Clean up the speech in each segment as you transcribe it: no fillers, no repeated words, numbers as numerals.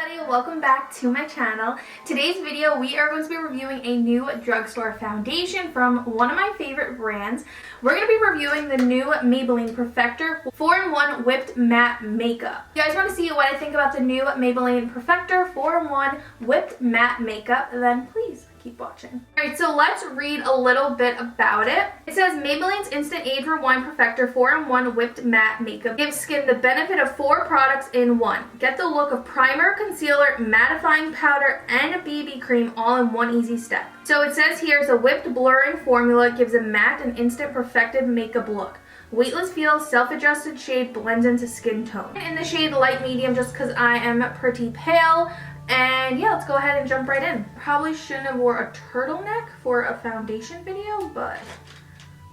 everybody, welcome back to my channel. Today's video we are going to be reviewing a new drugstore foundation from one of my favorite brands. We're going to be reviewing the new Maybelline Perfector 4-in-1 Whipped Matte Makeup. If you guys want to see what I think about the new Maybelline Perfector 4-in-1 Whipped Matte Makeup, then please keep watching. Alright, so let's read a little bit about it. It says Maybelline's Instant Age Rewind Perfector 4-in-1 Whipped Matte Makeup gives skin the benefit of 4 products in one. Get the look of primer, concealer, mattifying powder, and a BB cream all in one easy step. So it says here the whipped blurring formula gives a matte and instant perfected makeup look. Weightless feel, self-adjusted shade blends into skin tone. In the shade light medium just because I am pretty pale. And yeah, let's go ahead and jump right in. Probably shouldn't have wore a turtleneck for a foundation video, but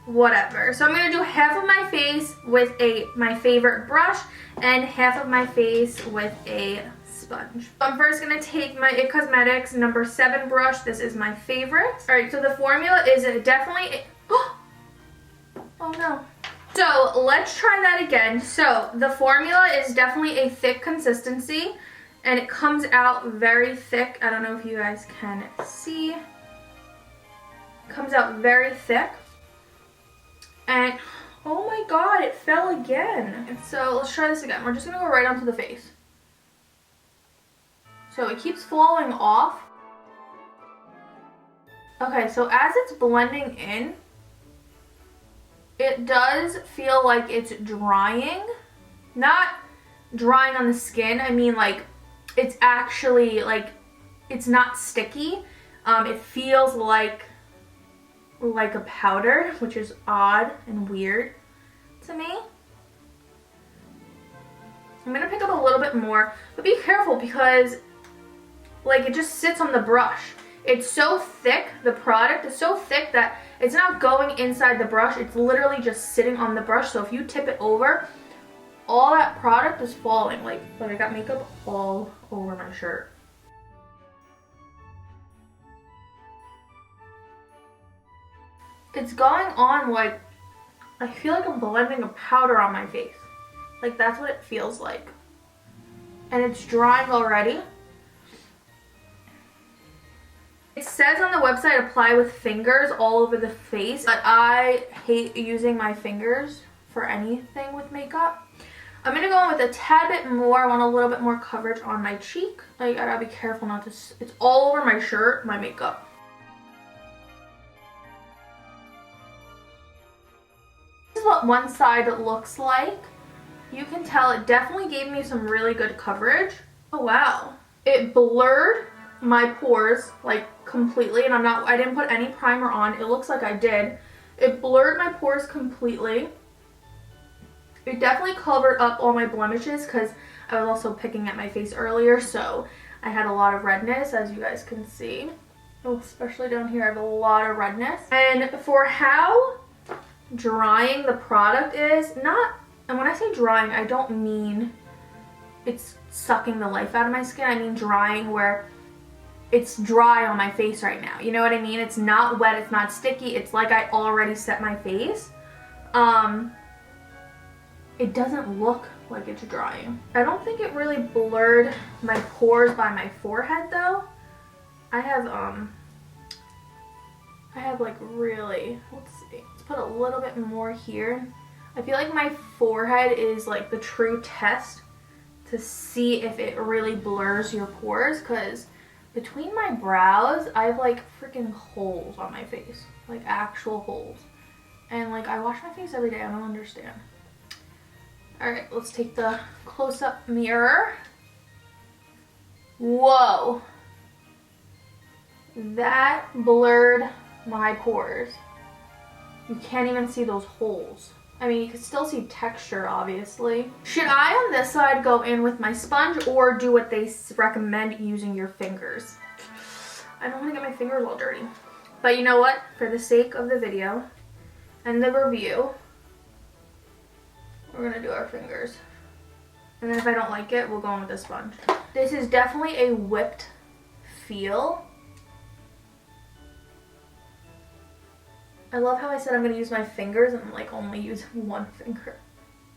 whatever. So I'm going to do half of my face with my favorite brush and half of my face with a sponge. So I'm first going to take my IT Cosmetics number 7 brush. This is my favorite. Alright, so the formula is definitely... Oh no. So let's try that again. So the formula is definitely a thick consistency. And it comes out very thick. I don't know if you guys can see. It comes out very thick. And oh my god, it fell again. And so let's try this again. We're just going to go right onto the face. So it keeps falling off. Okay, so as it's blending in, it does feel like it's drying. Not drying on the skin. I mean like it's actually like it's not sticky. It feels like a powder, which is odd and weird to me. I'm gonna pick up a little bit more, but be careful because like it just sits on the brush. It's so thick, the product is so thick that it's not going inside the brush, it's literally just sitting on the brush. So if you tip it over, all that product is falling. Like I got makeup all over my shirt. It's going on like, I feel like I'm blending a powder on my face. Like that's what it feels like. And it's drying already. It says on the website apply with fingers all over the face, but I hate using my fingers for anything with makeup. I'm going to go in with a tad bit more. I want a little bit more coverage on my cheek. I gotta be careful not to... It's all over my shirt, my makeup. This is what one side looks like. You can tell it definitely gave me some really good coverage. Oh wow. It blurred my pores like completely, and I didn't put any primer on. It looks like I did. It blurred my pores completely. It definitely covered up all my blemishes because I was also picking at my face earlier, so I had a lot of redness, as you guys can see. Oh, especially down here, I have a lot of redness. And for how drying the product is, and when I say drying, I don't mean it's sucking the life out of my skin. I mean drying where it's dry on my face right now. You know what I mean? It's not wet, it's not sticky. It's like I already set my face. It doesn't look like it's drying. I don't think it really blurred my pores by my forehead though. I have like really, let's see. Let's put a little bit more here. I feel like my forehead is like the true test to see if it really blurs your pores, because between my brows, I have like freaking holes on my face. Like actual holes. And like I wash my face every day, I don't understand. Alright, let's take the close-up mirror. Whoa. That blurred my pores. You can't even see those holes. I mean, you can still see texture, obviously. Should I, on this side, go in with my sponge or do what they recommend using your fingers? I don't want to get my fingers all dirty. But you know what? For the sake of the video and the review, we're going to do our fingers. And then if I don't like it, we'll go in with a sponge. This is definitely a whipped feel. I love how I said I'm going to use my fingers and like only use one finger.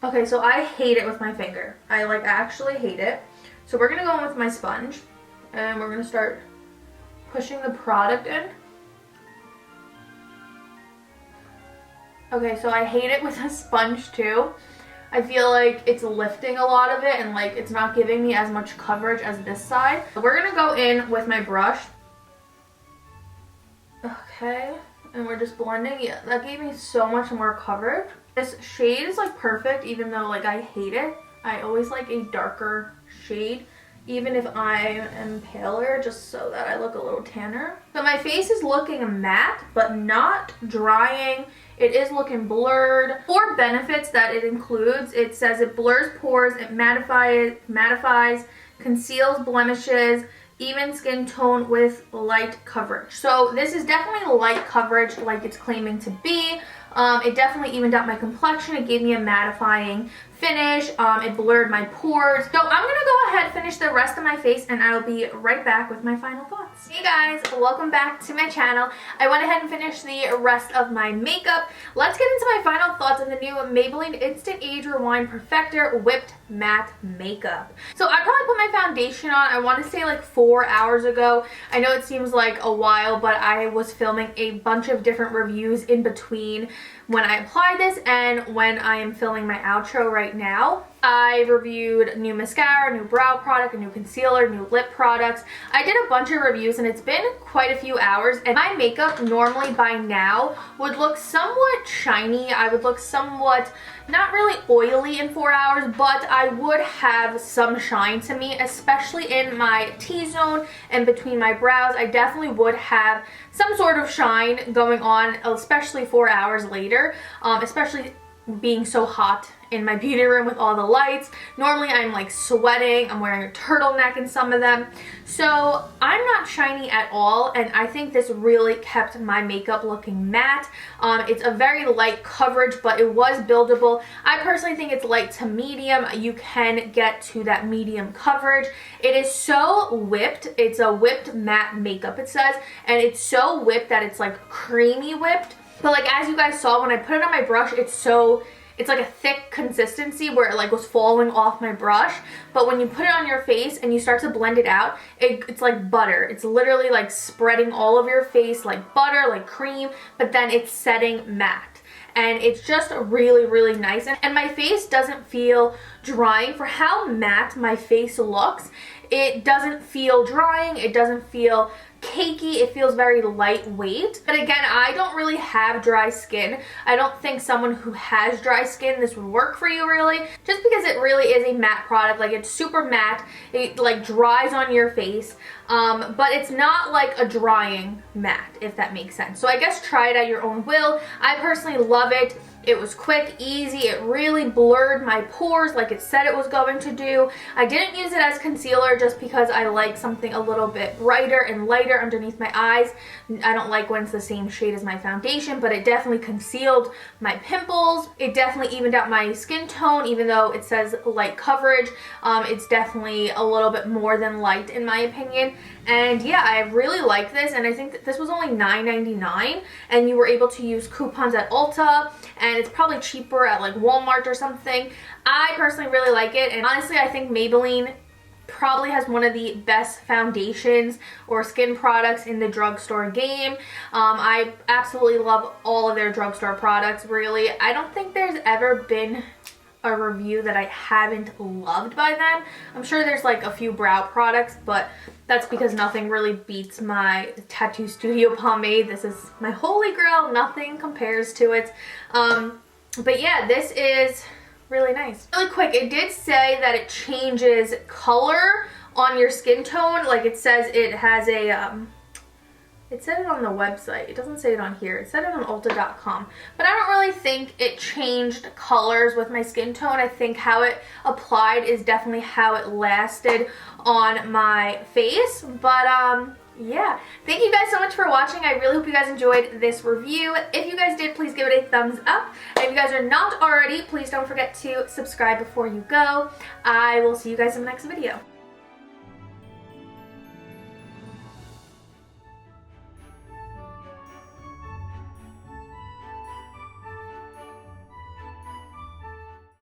Okay, so I hate it with my finger. I like actually hate it. So we're going to go in with my sponge, and we're going to start pushing the product in. Okay, so I hate it with a sponge too. I feel like it's lifting a lot of it and like it's not giving me as much coverage as this side. So we're going to go in with my brush. Okay, and we're just blending. Yeah, that gave me so much more coverage. This shade is like perfect, even though like I hate it. I always like a darker shade, even if I am paler, just so that I look a little tanner. So my face is looking matte, but not drying. It is looking blurred. 4 benefits that it includes. It says it blurs pores, it mattifies, conceals blemishes, even skin tone with light coverage. So this is definitely light coverage like it's claiming to be. It definitely evened out my complexion. It gave me a mattifying finish. It blurred my pores. So I'm gonna go ahead, finish the rest of my face, and I'll be right back with my final thoughts. Hey guys, welcome back to my channel. I went ahead and finished the rest of my makeup. Let's get into my final thoughts on the new Maybelline Instant Age Rewind Perfector Whipped Matte Makeup. So I probably put my foundation on, I want to say like 4 hours ago. I know it seems like a while, but I was filming a bunch of different reviews in between when I applied this and when I am filming my outro right now. I reviewed new mascara, new brow product, a new concealer, new lip products. I did a bunch of reviews and it's been quite a few hours, and my makeup normally by now would look somewhat shiny. I would look somewhat not really oily in 4 hours, but I would have some shine to me, especially in my T-zone and between my brows. I definitely would have some sort of shine going on, especially 4 hours later, especially being so hot in my beauty room with all the lights. Normally I'm like sweating, I'm wearing a turtleneck in some of them. So I'm not shiny at all, and I think this really kept my makeup looking matte. It's a very light coverage, but it was buildable. I personally think it's light to medium. You can get to that medium coverage. It is so whipped. It's a whipped matte makeup, it says, and it's so whipped that it's like creamy whipped. But like as you guys saw when I put it on my brush, it's like a thick consistency where it like was falling off my brush. But when you put it on your face and you start to blend it out, it's like butter. It's literally like spreading all over your face like butter, like cream, but then it's setting matte. And it's just really, really nice. And my face doesn't feel drying. For how matte my face looks, it doesn't feel drying. It doesn't feel cakey. It feels very lightweight. But again, I don't really have dry skin. I don't think someone who has dry skin, this would work for you really, just because it really is a matte product. Like it's super matte. It like dries on your face. But it's not like a drying matte, if that makes sense. So I guess try it at your own will. I personally love it. It was quick, easy. It really blurred my pores like it said it was going to do. I didn't use it as concealer just because I like something a little bit brighter and lighter underneath my eyes. I don't like when it's the same shade as my foundation, but it definitely concealed my pimples. It definitely evened out my skin tone, even though it says light coverage. It's definitely a little bit more than light in my opinion. And yeah, I really like this, and I think that this was only $9.99, and you were able to use coupons at Ulta, and it's probably cheaper at like Walmart or something. I personally really like it, and honestly I think Maybelline probably has one of the best foundations or skin products in the drugstore game. I absolutely love all of their drugstore products, really. I don't think there's ever been a review that I haven't loved by them. I'm sure there's like a few brow products, but that's because nothing really beats my Tattoo Studio pomade. This is my holy grail. Nothing compares to it. But yeah, this is really nice. Really quick, it did say that it changes color on your skin tone. Like it says it has a it said it on the website. It doesn't say it on here. It said it on Ulta.com. But I don't really think it changed colors with my skin tone. I think how it applied is definitely how it lasted on my face. But yeah, thank you guys so much for watching. I really hope you guys enjoyed this review. If you guys did, please give it a thumbs up. And if you guys are not already, please don't forget to subscribe before you go. I will see you guys in the next video.